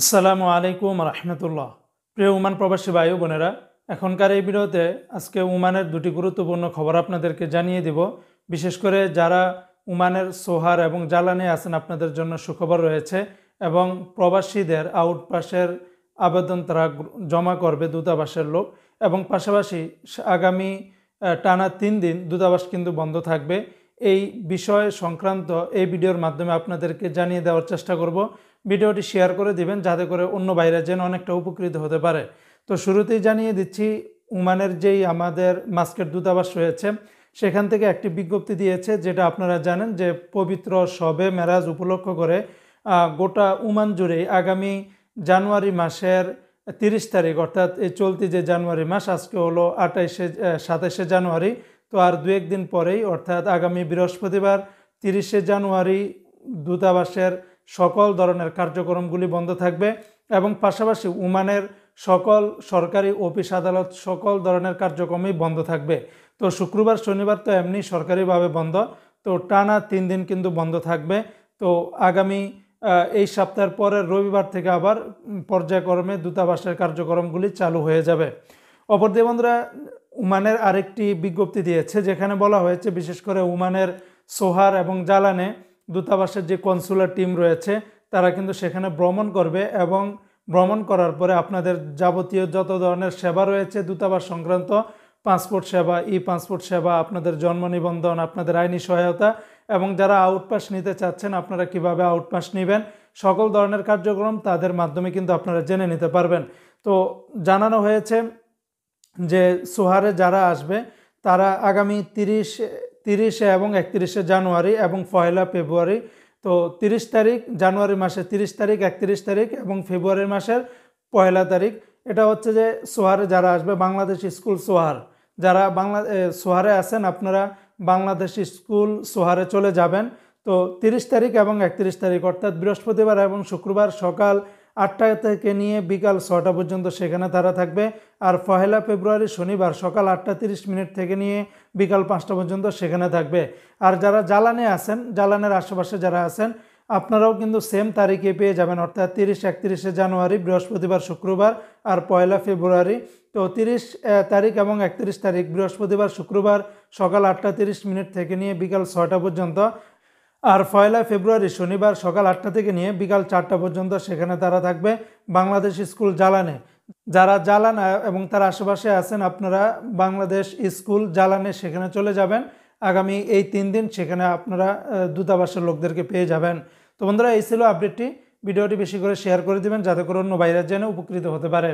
আসসালামু আলাইকুম রহমতুল্লাহ। প্রিয় ওমান প্রবাসী ভাই বোনেরা, এখনকার এই ভিডিওতে আজকে ওমানের দুটি গুরুত্বপূর্ণ খবর আপনাদেরকে জানিয়ে দিব। বিশেষ করে যারা ওমানের সোহার এবং জ্বালানি আছেন আপনাদের জন্য সুখবর রয়েছে, এবং প্রবাসীদের আউটপাসের আবেদন তারা জমা করবে দূতাবাসের লোক, এবং পাশাপাশি আগামী টানা 3 দিন দূতাবাস কিন্তু বন্ধ থাকবে। এই বিষয় সংক্রান্ত এই ভিডিওর মাধ্যমে আপনাদেরকে জানিয়ে দেওয়ার চেষ্টা করব। ভিডিওটি শেয়ার করে দিবেন যাতে করে অন্য ভাইরা যেন অনেকটা উপকৃত হতে পারে। তো শুরুতেই জানিয়ে দিচ্ছি, ওমানের যেই আমাদের মাস্কেট দূতাবাস রয়েছে সেখান থেকে একটি বিজ্ঞপ্তি দিয়েছে, যেটা আপনারা জানেন যে পবিত্র শবে মেরাজ উপলক্ষ করে গোটা ওমান জুড়েই আগামী জানুয়ারি মাসের 30 তারিখ, অর্থাৎ এই চলতি যে জানুয়ারি মাস, আজকে হলো 27শে জানুয়ারি, তো আর 2-1 দিন পরেই অর্থাৎ আগামী বৃহস্পতিবার 30শে জানুয়ারি দূতাবাসের সকল ধরনের কার্যক্রমগুলি বন্ধ থাকবে, এবং পাশাপাশি ওমানের সকল সরকারি অফিস আদালত সকল ধরনের কার্যক্রমই বন্ধ থাকবে। তো শুক্রবার শনিবার তো এমনি সরকারিভাবে বন্ধ, তো টানা 3 দিন কিন্তু বন্ধ থাকবে। তো আগামী এই সপ্তাহের পরের রবিবার থেকে আবার পর্যায়ক্রমে দূতাবাসের কার্যক্রমগুলি চালু হয়ে যাবে। অপরদিকে বন্ধুরা, ওমানের আরেকটি বিজ্ঞপ্তি দিয়েছে, যেখানে বলা হয়েছে বিশেষ করে ওমানের সোহার এবং জালানে দূতাবাসের যে কনসুলার টিম রয়েছে তারা কিন্তু সেখানে ভ্রমণ করবে, এবং ভ্রমণ করার পরে আপনাদের যাবতীয় যত ধরনের সেবা রয়েছে দূতাবাস সংক্রান্ত, পাসপোর্ট সেবা, পাসপোর্ট সেবা, আপনাদের জন্ম নিবন্ধন, আপনাদের আইনি সহায়তা, এবং যারা আউটপাস নিতে চাচ্ছেন আপনারা কিভাবে আউটপাস নেবেন, সকল ধরনের কার্যক্রম তাদের মাধ্যমে কিন্তু আপনারা জেনে নিতে পারবেন। তো জানানো হয়েছে যে সোহারে যারা আসবে তারা আগামী 30 এবং 31শে জানুয়ারি এবং 1 ফেব্রুয়ারি, তো 30 তারিখ জানুয়ারি মাসের 30 তারিখ, 31 তারিখ এবং ফেব্রুয়ারি মাসের 1 তারিখ, এটা হচ্ছে যে সোহারে যারা আসবে, বাংলাদেশ স্কুল সোহার যারা সোহারে আছেন আপনারা বাংলাদেশ স্কুল সোহারে চলে যাবেন। তো 30 তারিখ এবং 31 তারিখ অর্থাৎ বৃহস্পতিবার এবং শুক্রবার সকাল 8টা থেকে নিয়ে বিকাল 6টা পর্যন্ত সেখানে তারা থাকবে, আর 1 ফেব্রুয়ারি শনিবার সকাল 8টা 30 থেকে নিয়ে বিকাল 5টা পর্যন্ত সেখানে থাকবে। আর যারা জ্বালানে আছেন, জ্বালানের আশেপাশে যারা আছেন, আপনারাও কিন্তু সেম তারিখে পেয়ে যাবেন, অর্থাৎ 30-31শে জানুয়ারি বৃহস্পতিবার শুক্রবার আর 1 ফেব্রুয়ারি। তো 30 তারিখ এবং 31 তারিখ বৃহস্পতিবার শুক্রবার সকাল 8টা 30 থেকে নিয়ে বিকাল 6টা পর্যন্ত, আর 1 ফেব্রুয়ারি শনিবার সকাল 8টা থেকে নিয়ে বিকাল 4টা পর্যন্ত সেখানে তারা থাকবে বাংলাদেশ স্কুল জ্বালানে। যারা জ্বালানা এবং তার আশেপাশে আছেন আপনারা বাংলাদেশ স্কুল জ্বালানে সেখানে চলে যাবেন। আগামী এই 3 দিন সেখানে আপনারা দূতাবাসের লোকদেরকে পেয়ে যাবেন। তো বন্ধুরা, এই ছিল আপডেটটি। ভিডিওটি বেশি করে শেয়ার করে দিবেন যাতে করে অন্য ভাইরা জেনে উপকৃত হতে পারে।